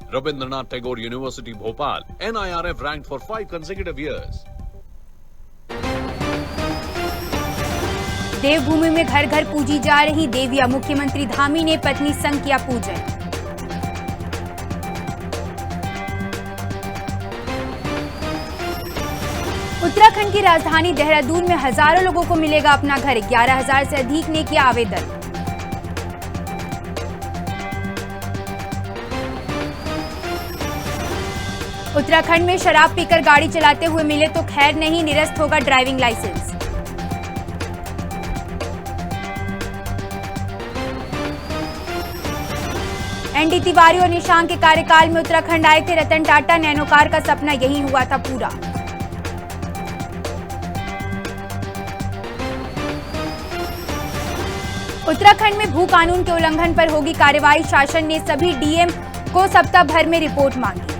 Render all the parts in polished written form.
Rabindranath Tagore University, Bhopal, NIRF ranked for 5 consecutive years. देवभूमि में घर घर पूजी जा रही देवियां, मुख्यमंत्री धामी ने पत्नी संग किया पूजन। उत्तराखंड की राजधानी देहरादून में हजारों लोगों को मिलेगा अपना घर, 11,000 से अधिक ने किया आवेदन। उत्तराखंड में शराब पीकर गाड़ी चलाते हुए मिले तो खैर नहीं, निरस्त होगा ड्राइविंग लाइसेंस। एनडी तिवारी और निशांक के कार्यकाल में उत्तराखंड आए थे रतन टाटा, नैनो कार का सपना यही हुआ था पूरा। उत्तराखंड में भू कानून के उल्लंघन पर होगी कार्रवाई, शासन ने सभी डीएम को सप्ताह भर में रिपोर्ट मांगी।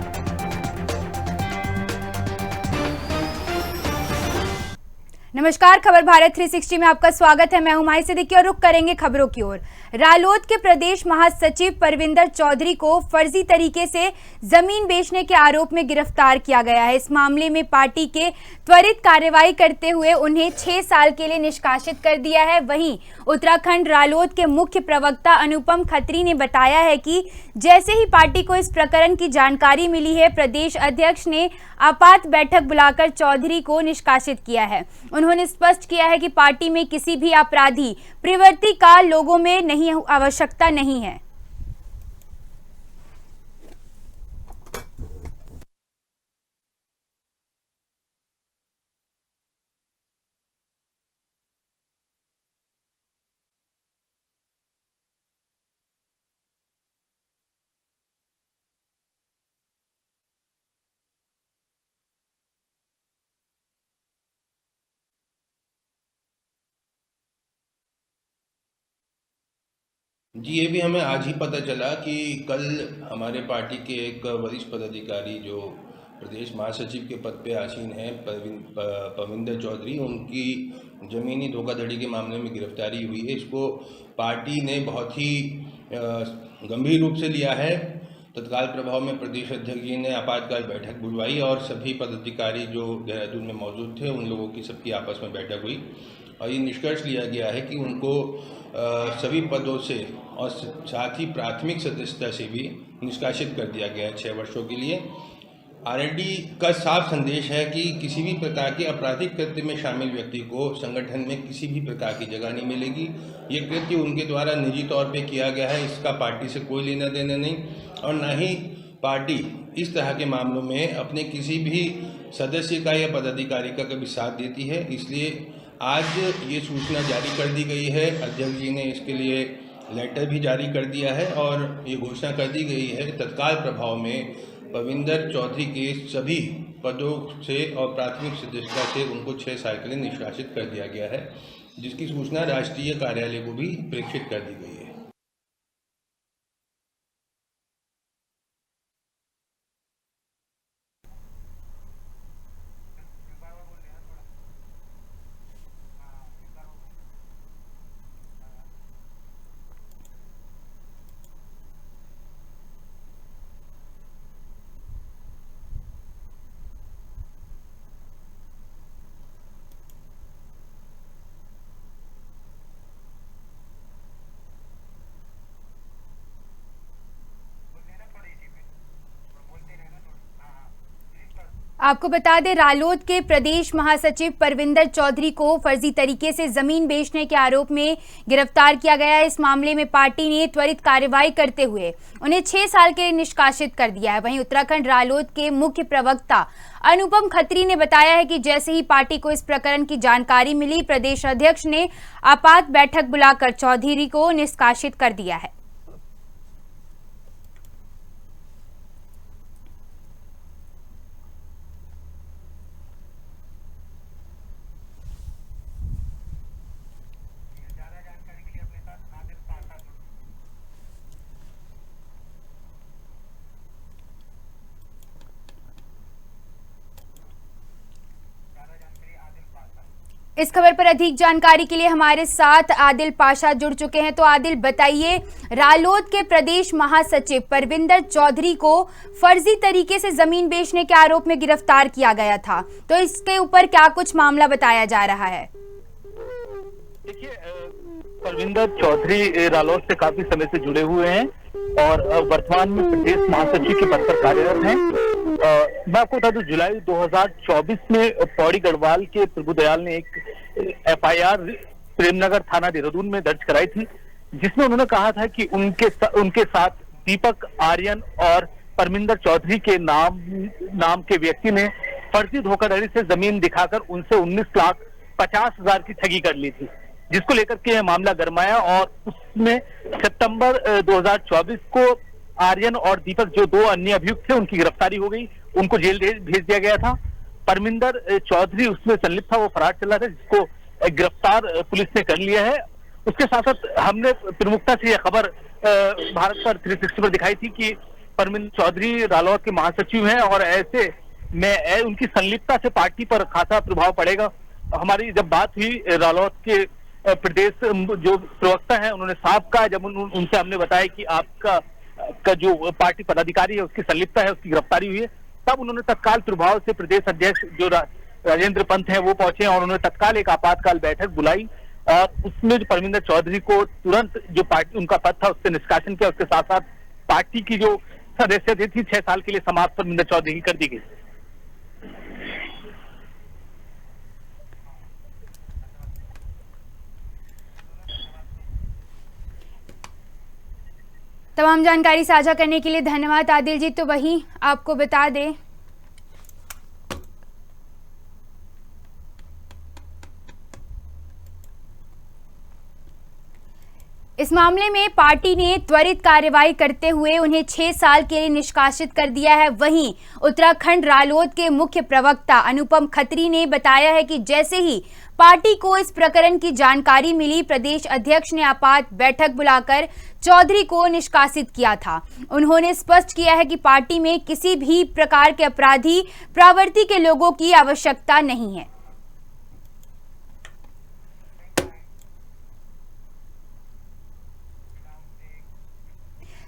नमस्कार, खबर भारत 360 में आपका स्वागत है। मैं हूं माही सिद्दीकी और रुख करेंगे खबरों की ओर। रालोद के प्रदेश महासचिव परविंदर चौधरी को फर्जी तरीके से जमीन बेचने के आरोप में गिरफ्तार किया गया है। इस मामले में पार्टी के त्वरित कार्रवाई करते हुए उन्हें 6 साल के लिए निष्कासित कर दिया है। वहीं उत्तराखंड रालोद के मुख्य प्रवक्ता अनुपम खत्री ने बताया है कि जैसे ही पार्टी को इस प्रकरण की जानकारी मिली है, प्रदेश अध्यक्ष ने आपात बैठक बुलाकर चौधरी को निष्कासित किया है। उन्होंने स्पष्ट किया है कि पार्टी में किसी भी आपराधी प्रवृत्ति का लोगों में नहीं आवश्यकता नहीं है। जी, ये भी हमें आज ही पता चला कि कल हमारे पार्टी के एक वरिष्ठ पदाधिकारी जो प्रदेश महासचिव के पद पे आसीन हैं, परविंदर चौधरी, उनकी ज़मीनी धोखाधड़ी के मामले में गिरफ्तारी हुई है। इसको पार्टी ने बहुत ही गंभीर रूप से लिया है। तत्काल प्रभाव में प्रदेश अध्यक्ष जी ने आपातकाल बैठक बुलवाई और सभी पदाधिकारी जो देहरादून में मौजूद थे उन लोगों की सबकी आपस में बैठक हुई और ये निष्कर्ष लिया गया है कि उनको सभी पदों से और साथ ही प्राथमिक सदस्यता से भी निष्कासित कर दिया गया है 6 वर्षों के लिए। आरएलडी का साफ संदेश है कि किसी भी प्रकार के आपराधिक कृत्य में शामिल व्यक्ति को संगठन में किसी भी प्रकार की जगह नहीं मिलेगी। ये कृत्य उनके द्वारा निजी तौर पे किया गया है, इसका पार्टी से कोई लेना देना नहीं और न ही पार्टी इस तरह के मामलों में अपने किसी भी सदस्य का या पदाधिकारी का कभी साथ देती है। इसलिए आज ये सूचना जारी कर दी गई है। अध्यक्ष जी ने इसके लिए लेटर भी जारी कर दिया है और ये घोषणा कर दी गई है तत्काल प्रभाव में परविंदर चौधरी के सभी पदों से और प्राथमिक सदस्यता से उनको 6 साल के लिए निष्कासित कर दिया गया है, जिसकी सूचना राष्ट्रीय कार्यालय को भी प्रेषित कर दी गई है। आपको बता दें, रालोद के प्रदेश महासचिव परविंदर चौधरी को फर्जी तरीके से जमीन बेचने के आरोप में गिरफ्तार किया गया है। इस मामले में पार्टी ने त्वरित कार्रवाई करते हुए उन्हें 6 साल के लिए निष्कासित कर दिया है। वहीं उत्तराखंड रालोद के मुख्य प्रवक्ता अनुपम खत्री ने बताया है कि जैसे ही पार्टी को इस प्रकरण की जानकारी मिली, प्रदेश अध्यक्ष ने आपात बैठक बुलाकर चौधरी को निष्कासित कर दिया है। इस खबर पर अधिक जानकारी के लिए हमारे साथ आदिल पाशा जुड़ चुके हैं। तो आदिल, बताइए, रालोद के प्रदेश महासचिव परविंदर चौधरी को फर्जी तरीके से जमीन बेचने के आरोप में गिरफ्तार किया गया था, तो इसके ऊपर क्या कुछ मामला बताया जा रहा है? देखिए, परविंदर चौधरी रालोद से काफी समय से जुड़े हुए हैं और वर्तमान में प्रदेश महासचिव के पद पर कार्यरत हैं। मैं आपको बता दूं, जुलाई 2024 में पौड़ी गढ़वाल के प्रभुदयाल ने एक FIR प्रेमनगर थाना देहरादून में दर्ज कराई थी, जिसमें उन्होंने कहा था कि उनके साथ दीपक आर्यन और परमिंदर चौधरी के नाम के व्यक्ति ने फर्जी धोखाधड़ी से जमीन दिखाकर उनसे 19,50,000 की ठगी कर ली थी, जिसको लेकर के यह मामला गरमाया और उसमें सितंबर 2024 को आर्यन और दीपक, जो दो अन्य अभियुक्त थे, उनकी गिरफ्तारी हो गई, उनको जेल भेज दिया गया था। परमिंदर चौधरी उसमें संलिप्त था, वो फरार चला था, जिसको गिरफ्तार पुलिस ने कर लिया है। उसके साथ साथ हमने प्रमुखता से यह खबर भारत पर 360 पर दिखाई थी कि परमिंदर चौधरी रालोद के महासचिव हैं और ऐसे में उनकी संलिप्तता से पार्टी पर खासा प्रभाव पड़ेगा। हमारी जब बात हुई रालोद के प्रदेश जो प्रवक्ता है, उन्होंने साफ कहा, जब उनसे हमने बताया कि आपका जो पार्टी पदाधिकारी है उसकी संलिप्तता है, उसकी गिरफ्तारी हुई है, तब उन्होंने तत्काल प्रभाव से प्रदेश अध्यक्ष जो राजेंद्र पंत हैं वो पहुंचे और उन्होंने तत्काल एक आपातकाल बैठक बुलाई और उसमें जो परमिंदर चौधरी को तुरंत जो पार्टी उनका पद था उससे निष्कासन किया। उसके साथ साथ पार्टी की जो सदस्यता थी 6 साल के लिए समाप्त परमिंदर चौधरी की कर दी गई। तमाम जानकारी साझा करने के लिए धन्यवाद आदिल जी। तो वहीं आपको बता दें, इस मामले में पार्टी ने त्वरित कार्रवाई करते हुए उन्हें 6 साल के लिए निष्कासित कर दिया है। वहीं उत्तराखंड रालोद के मुख्य प्रवक्ता अनुपम खत्री ने बताया है कि जैसे ही पार्टी को इस प्रकरण की जानकारी मिली, प्रदेश अध्यक्ष ने आपात बैठक बुलाकर चौधरी को निष्कासित किया था। उन्होंने स्पष्ट किया है कि पार्टी में किसी भी प्रकार के अपराधी प्रवृत्ति के लोगों की आवश्यकता नहीं है।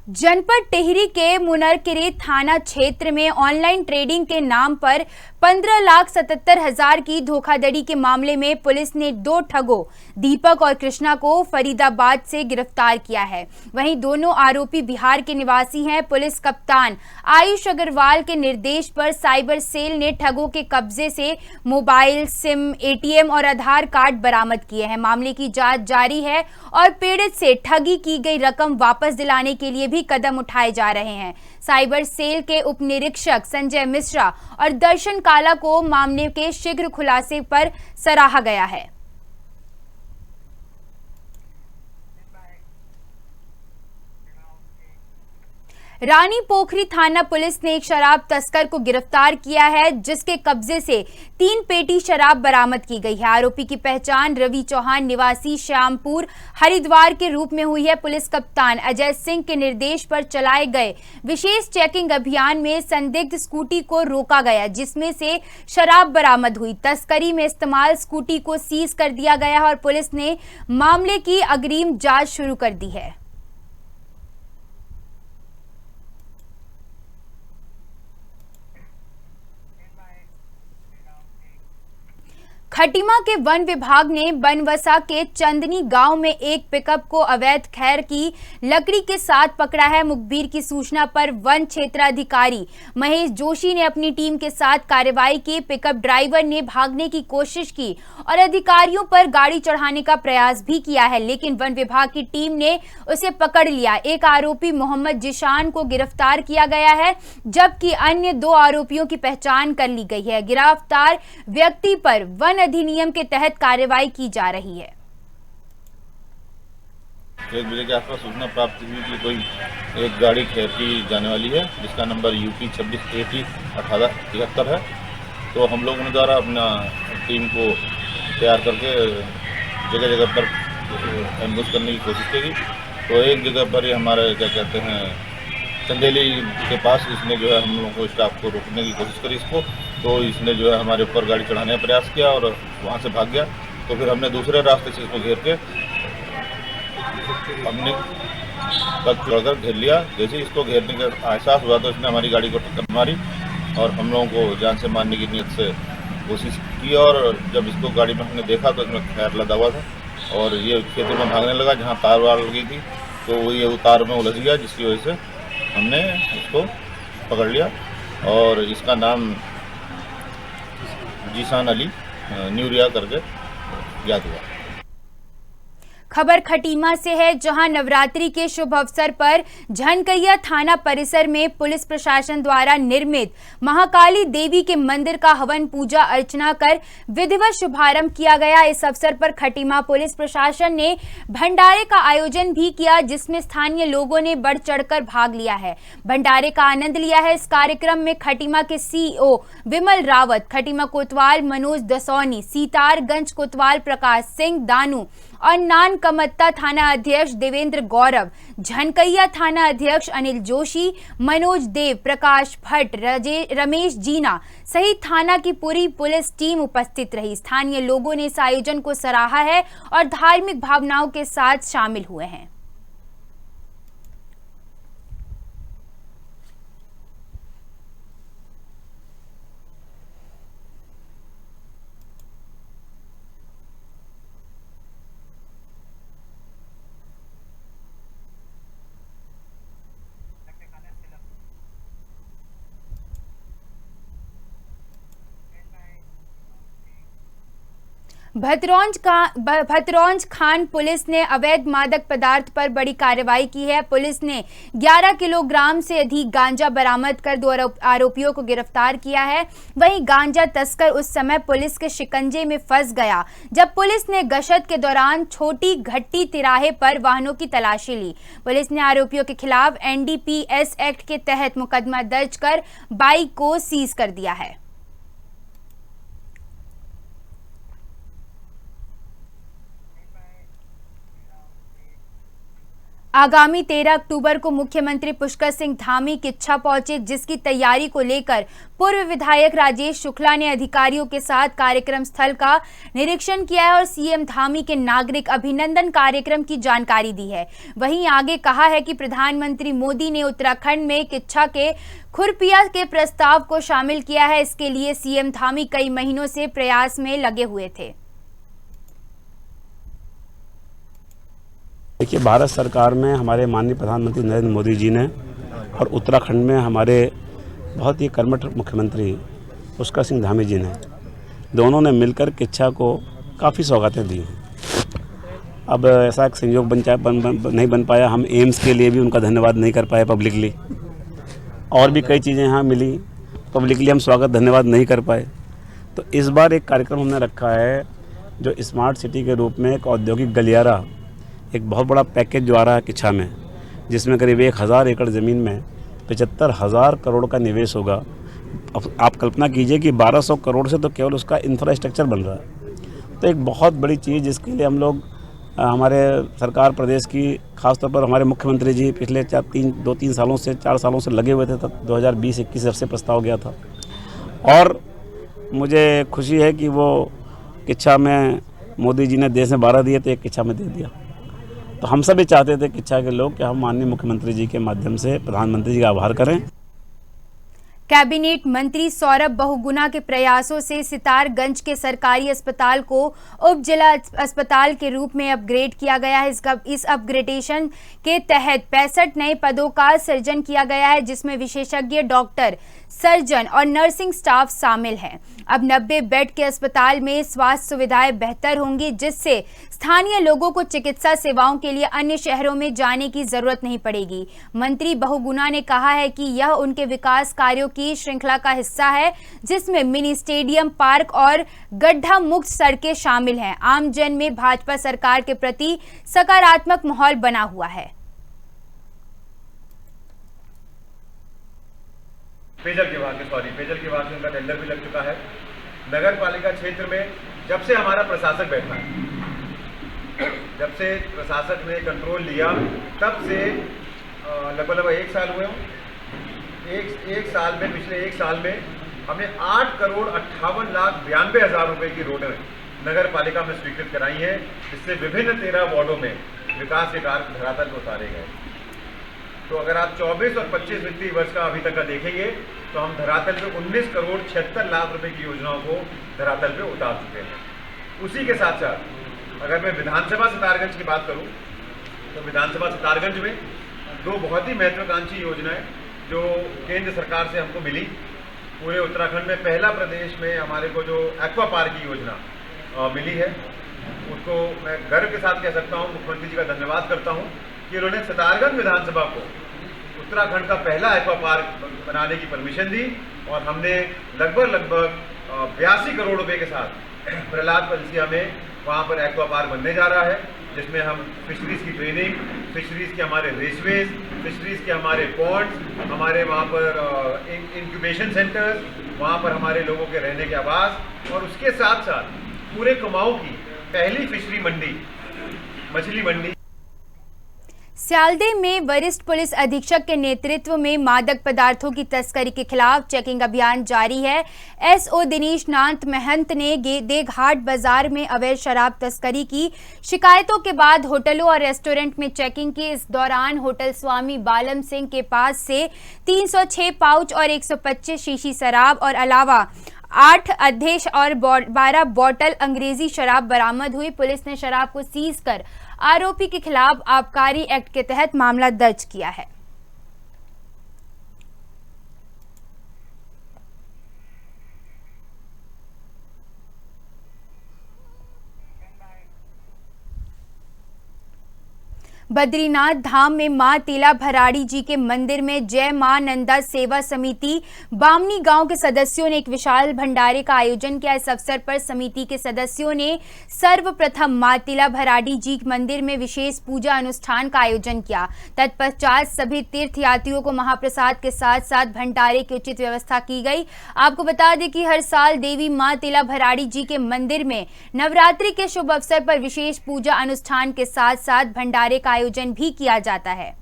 जनपद टिहरी के मुनरकिरी थाना क्षेत्र में ऑनलाइन ट्रेडिंग के नाम पर 15,77,000 की धोखाधड़ी के मामले में पुलिस ने 2 ठगों दीपक और कृष्णा को फरीदाबाद से गिरफ्तार किया है। वहीं दोनों आरोपी बिहार के निवासी हैं। पुलिस कप्तान आयुष अग्रवाल के निर्देश पर साइबर सेल ने ठगों के कब्जे से मोबाइल, सिम, ATM और आधार कार्ड बरामद किए हैं। मामले की जांच जारी है और पीड़ित से ठगी की गई रकम वापस दिलाने के लिए भी कदम उठाए जा रहे हैं। साइबर सेल के उप निरीक्षक संजय मिश्रा और दर्शन काला को मामले के शीघ्र खुलासे पर सराहा गया है। रानी पोखरी थाना पुलिस ने एक शराब तस्कर को गिरफ्तार किया है, जिसके कब्जे से 3 पेटी शराब बरामद की गई है। आरोपी की पहचान रवि चौहान निवासी श्यामपुर हरिद्वार के रूप में हुई है। पुलिस कप्तान अजय सिंह के निर्देश पर चलाए गए विशेष चेकिंग अभियान में संदिग्ध स्कूटी को रोका गया, जिसमें से शराब बरामद हुई। तस्करी में इस्तेमाल स्कूटी को सीज कर दिया गया और पुलिस ने मामले की अग्रिम जांच शुरू कर दी है। खटीमा के वन विभाग ने बनवसा के चंदनी गांव में एक पिकअप को अवैध खैर की लकड़ी के साथ पकड़ा है। मुखबिर की सूचना पर वन क्षेत्राधिकारी महेश जोशी ने अपनी टीम के साथ कार्रवाई की। पिकअप ड्राइवर ने भागने की कोशिश की और अधिकारियों पर गाड़ी चढ़ाने का प्रयास भी किया है, लेकिन वन विभाग की टीम ने उसे पकड़ लिया। एक आरोपी मोहम्मद जिशान को गिरफ्तार किया गया है, जबकि अन्य 2 आरोपियों की पहचान कर ली गई है। गिरफ्तार व्यक्ति पर वन अधिनियम के तहत कार्रवाई की जा रही है। 1 बजे के आसपास सूचना प्राप्त हुई कि कोई एक गाड़ी खेरकी जाने वाली है, जिसका नंबर UP 26 AT 1873 है। तो हम लोगों ने द्वारा अपना टीम को तैयार करके जगह जगह पर एम्बुश करने की कोशिश की। तो एक जगह पर ये हमारे क्या कहते हैं चंदेली के पास इसने जो है हम लोगों को स्टाफ को रोकने की कोशिश करी इसको, तो इसने जो है हमारे ऊपर गाड़ी चढ़ाने का प्रयास किया और वहाँ से भाग गया। तो फिर हमने दूसरे रास्ते से इसको घेर के हमने तक चढ़कर घेर लिया। जैसे इसको घेरने का एहसास हुआ तो इसने हमारी गाड़ी को टक्कर मारी और हम लोगों को जान से मारने की नीयत से कोशिश की। और जब इसको गाड़ी में हमने देखा तो इसमें खैर लदा हुआ था और ये खेतों में भागने लगा जहाँ तार वार लगी थी, तो वो ये तार में उलझ गया, जिसकी वजह से हमने इसको पकड़ लिया और इसका नाम जीशान अली न्यूरिया करके याद हुआ। खबर खटीमा से है, जहां नवरात्रि के शुभ अवसर पर झनकैया थाना परिसर में पुलिस प्रशासन द्वारा निर्मित महाकाली देवी के मंदिर का हवन पूजा अर्चना कर विधिवत शुभारंभ किया गया। इस अवसर पर खटीमा पुलिस प्रशासन ने भंडारे का आयोजन भी किया, जिसमें स्थानीय लोगों ने बढ़ चढ़कर भाग लिया है, भंडारे का आनंद लिया है। इस कार्यक्रम में खटीमा के सीईओ विमल रावत, खटीमा कोतवाल मनोज दसौनी, सीतारगंज कोतवाल प्रकाश सिंह दानू और नान कमत्ता थाना अध्यक्ष देवेंद्र गौरव, झनकैया थाना अध्यक्ष अनिल जोशी, मनोज देव, प्रकाश भट्ट, रमेश जीना सहित थाना की पूरी पुलिस टीम उपस्थित रही। स्थानीय लोगों ने इस आयोजन को सराहा है और धार्मिक भावनाओं के साथ शामिल हुए हैं। भतरौंज खान पुलिस ने अवैध मादक पदार्थ पर बड़ी कार्रवाई की है। पुलिस ने 11 किलोग्राम से अधिक गांजा बरामद कर 2 आरोपियों को गिरफ्तार किया है। वहीं गांजा तस्कर उस समय पुलिस के शिकंजे में फंस गया जब पुलिस ने गश्त के दौरान छोटी घट्टी तिराहे पर वाहनों की तलाशी ली। पुलिस ने आरोपियों के खिलाफ NDPS एक्ट के तहत मुकदमा दर्ज कर बाइक को सीज कर दिया है। आगामी 13 अक्टूबर को मुख्यमंत्री पुष्कर सिंह धामी किच्छा पहुंचे, जिसकी तैयारी को लेकर पूर्व विधायक राजेश शुक्ला ने अधिकारियों के साथ कार्यक्रम स्थल का निरीक्षण किया है और सीएम धामी के नागरिक अभिनंदन कार्यक्रम की जानकारी दी है। वहीं आगे कहा है कि प्रधानमंत्री मोदी ने उत्तराखंड में किच्छा के खुरपिया के प्रस्ताव को शामिल किया है। इसके लिए सीएम धामी कई महीनों से प्रयास में लगे हुए थे। देखिए, भारत सरकार में हमारे माननीय प्रधानमंत्री नरेंद्र मोदी जी ने और उत्तराखंड में हमारे बहुत ही कर्मठ मुख्यमंत्री पुष्कर सिंह धामी जी ने, दोनों ने मिलकर किच्छा को काफ़ी सौगातें दी हैं। अब ऐसा एक संयोग नहीं बन पाया, हम एम्स के लिए भी उनका धन्यवाद नहीं कर पाए पब्लिकली, और भी कई चीज़ें यहाँ मिली पब्लिकली, हम स्वागत धन्यवाद नहीं कर पाए। तो इस बार एक कार्यक्रम हमने रखा है जो स्मार्ट सिटी के रूप में एक औद्योगिक गलियारा, एक बहुत बड़ा पैकेज जो आ रहा है किच्छा में, जिसमें करीब 1000 एकड़ ज़मीन में 75,000 करोड़ का निवेश होगा। अब आप कल्पना कीजिए कि 1200 करोड़ से तो केवल उसका इंफ्रास्ट्रक्चर बन रहा है। तो एक बहुत बड़ी चीज़ जिसके लिए हम लोग हमारे सरकार प्रदेश की, खासतौर पर हमारे मुख्यमंत्री जी पिछले 2-3 सालों से 4 सालों से लगे हुए थे। तब 2020-21 से प्रस्ताव गया था और मुझे खुशी है कि वो किच्छा में मोदी जी ने देश में 12 दिए तो एक किच्छा में दे दिया। तो हम सभी चाहते थे किच्छा के लोग कि हम माननीय मुख्यमंत्री जी के माध्यम से प्रधानमंत्री जी का आभार करें। कैबिनेट मंत्री सौरभ बहुगुणा के प्रयासों से सितारगंज के सरकारी अस्पताल को उप जिला अस्पताल के रूप में अपग्रेड किया गया है। इस अपग्रेडेशन के तहत 65 नए पदों का सृजन किया गया है, जिसमें विशेषज्ञ डॉक्टर, सर्जन और नर्सिंग स्टाफ शामिल हैं। अब 90 बेड के अस्पताल में स्वास्थ्य सुविधाएं बेहतर होंगी, जिससे स्थानीय लोगों को चिकित्सा सेवाओं के लिए अन्य शहरों में जाने की जरूरत नहीं पड़ेगी। मंत्री बहुगुणा ने कहा है कि यह उनके विकास कार्यों की श्रृंखला का हिस्सा है, जिसमें मिनी स्टेडियम, पार्क और गड्ढा मुक्त सड़कें शामिल हैं। आमजन में भाजपा सरकार के प्रति सकारात्मक माहौल बना हुआ है। पेयजल विभाग से उनका टेंडर भी लग चुका है। नगर पालिका क्षेत्र में जब से हमारा प्रशासक बैठा है, जब से प्रशासक ने कंट्रोल लिया, तब से लगभग 1 साल हुए। एक साल में, पिछले 1 साल में हमने 8 करोड़ 58 लाख 92 हज़ार रुपए की रोडें नगर पालिका में स्वीकृत कराई है, जिससे विभिन्न 13 वार्डों में विकास के कार्य धरातल पर उतारे गए। तो अगर आप 24 और 25 वित्तीय वर्ष का अभी तक का देखेंगे तो हम धरातल पे 19 करोड़ 76 लाख रुपए की योजनाओं को धरातल पे उतार चुके हैं। उसी के साथ साथ अगर मैं विधानसभा सितारगंज की बात करूं तो विधानसभा सितारगंज में 2 बहुत ही महत्वाकांक्षी योजनाएं जो केंद्र सरकार से हमको मिली, पूरे उत्तराखंड में पहला प्रदेश में हमारे को जो एक्वा पार्क की योजना मिली है, उसको मैं गर्व के साथ कह सकता हूं, मुख्यमंत्री जी का धन्यवाद करता हूं कि उन्होंने सितारगंज विधानसभा को उत्तराखंड का पहला एक्वा पार्क बनाने की परमिशन दी और हमने लगभग 82 करोड़ रुपए के साथ प्रहलाद पलसिया में वहाँ पर एक्वा पार्क बनने जा रहा है, जिसमें हम फिशरीज की ट्रेनिंग, फिशरीज के हमारे रेसवेज, फिशरीज के हमारे पॉन्ड्स, हमारे वहाँ पर इंक्यूबेशन सेंटर्स, वहाँ पर हमारे लोगों के रहने के आवास और उसके साथ साथ पूरे कुमाऊं की पहली फिशरी मंडी, मछली मंडी। स्यालदे में वरिष्ठ पुलिस अधीक्षक के नेतृत्व में मादक पदार्थों की तस्करी के खिलाफ चेकिंग अभियान जारी है। एसओ दिनेश नाथ महंत ने देघाट बाजार में अवैध शराब तस्करी की शिकायतों के बाद होटलों और रेस्टोरेंट में चेकिंग की। इस दौरान होटल स्वामी बालम सिंह के पास से 306 पाउच और 125 शीशी शराब और अलावा 8 अध्यक्ष और 12 बोतल अंग्रेजी शराब बरामद हुई। पुलिस ने शराब को सीज कर आरोपी के खिलाफ आबकारी एक्ट के तहत मामला दर्ज किया है। बद्रीनाथ धाम में मां तिला भराड़ी जी के मंदिर में जय मां नंदा सेवा समिति बामनी गांव के सदस्यों ने एक विशाल भंडारे का आयोजन किया। इस अवसर पर समिति के सदस्यों ने सर्वप्रथम मां तिला भराड़ी जी मंदिर में विशेष पूजा अनुष्ठान का आयोजन किया। तत्पश्चात सभी तीर्थयात्रियों को महाप्रसाद के साथ साथ भंडारे की उचित व्यवस्था की गई। आपको बता दें कि हर साल देवी मां तिला भराड़ी जी के मंदिर में नवरात्रि के शुभ अवसर पर विशेष पूजा अनुष्ठान के साथ साथ भंडारे का आयोजन भी किया जाता है।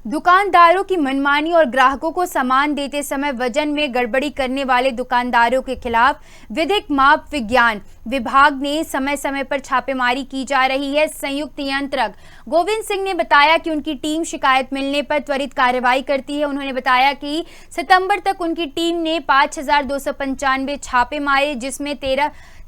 दुकानदारों की मनमानी और ग्राहकों को सामान देते समय वजन में गड़बड़ी करने वाले दुकानदारों के खिलाफ विधिक माप विज्ञान विभाग ने समय समय पर छापेमारी की जा रही है। संयुक्त नियंत्रक गोविंद सिंह ने बताया कि उनकी टीम शिकायत मिलने पर त्वरित कार्रवाई करती है। उन्होंने बताया कि सितंबर तक उनकी टीम ने 5295 छापे मारे, जिसमें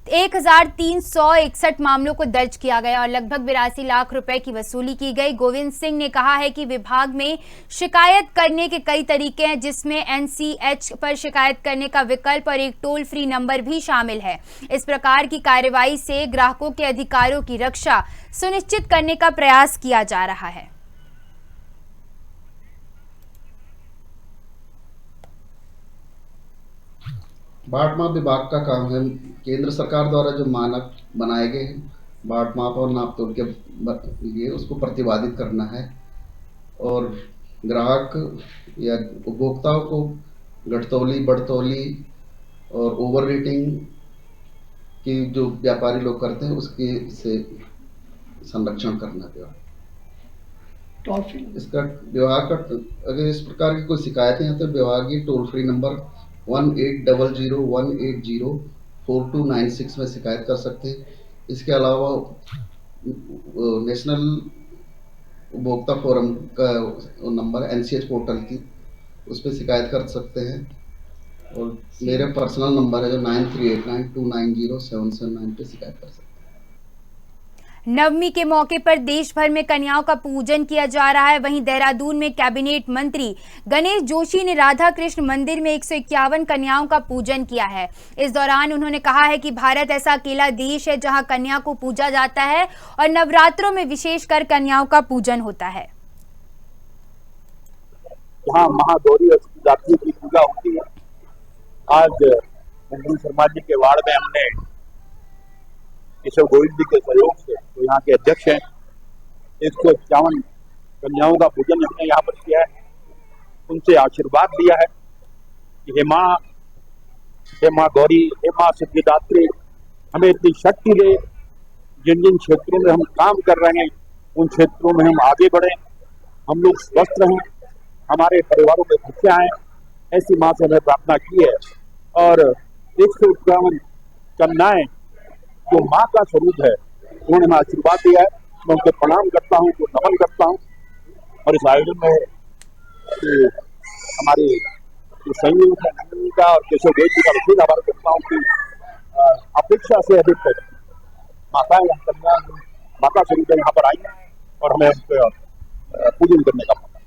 1361 मामलों को दर्ज किया गया और लगभग 82 लाख रुपए की वसूली की गई। गोविंद सिंह ने कहा है कि विभाग में शिकायत करने के कई तरीके हैं, जिसमें NCH पर शिकायत करने का विकल्प और एक टोल फ्री नंबर भी शामिल है। इस प्रकार की कार्रवाई से ग्राहकों के अधिकारों की रक्षा सुनिश्चित करने का प्रयास किया जा रहा है। बाट माप विभाग का काम है केंद्र सरकार द्वारा जो मानक बनाए गए हैं बाट माप और नाप तोल के लिए उसको प्रतिपादित करना है और ग्राहक या उपभोक्ताओं को घटतौली, बढ़तौली और ओवर रेटिंग की जो व्यापारी लोग करते हैं उसके से संरक्षण करना है। इसका विभाग का अगर इस प्रकार की कोई शिकायतें हैं तो विभागीय टोल फ्री नंबर 1800-180-4296 में शिकायत कर सकते हैं। इसके अलावा नेशनल उपभोक्ता फोरम का नंबर NCH पोर्टल की उस पर शिकायत कर सकते हैं और मेरे पर्सनल नंबर है जो 9389290779 पे शिकायत कर सकते हैं। नवमी के मौके पर देश भर में कन्याओं का पूजन किया जा रहा है। वहीं देहरादून में कैबिनेट मंत्री गणेश जोशी ने राधा कृष्ण मंदिर में 151 कन्याओं का पूजन किया है। इस दौरान उन्होंने कहा है कि भारत ऐसा अकेला देश है जहां कन्या को पूजा जाता है और नवरात्रों में विशेषकर कन्याओं का पूजन होता है। जहाँ महागौरी और शिवरात्रि की पूजा होती है। आज मंजू शर्मा जी के वार्ड में हमने केशव गोविल जी के सहयोग से तो यहाँ के अध्यक्ष हैं 151 कन्याओं का पूजन हमने यहाँ पर किया है। उनसे आशीर्वाद लिया है कि हे माँ गौरी, हे माँ सिद्धिदात्री, हमें इतनी शक्ति दे जिन जिन क्षेत्रों में हम काम कर रहे हैं उन क्षेत्रों में हम आगे बढ़ें, हम लोग स्वस्थ रहें, हमारे परिवारों में खुशियाँ आएँ, ऐसी माँ से हमें प्रार्थना की है। और 151 कन्याएं जो माँ का स्वरूप है, उन्होंने हमें आशीर्वाद दिया है। मैं उनको प्रणाम करता हूँ, उनको नमन करता हूँ। और इस आयोजन में हमारे जो संयोग है नंदनी का और केशव गोयल जी का विशेष आभार करता हूँ कि अपेक्षा से अधिक माताएं कन्या माता स्वरूप यहाँ पर आई हैं और हमें उनका पूजन करने का मौका।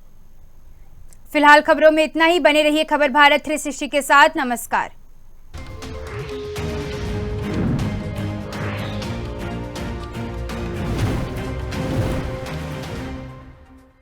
फिलहाल खबरों में इतना ही। बने रहिए खबर भारत 360 के साथ। नमस्कार।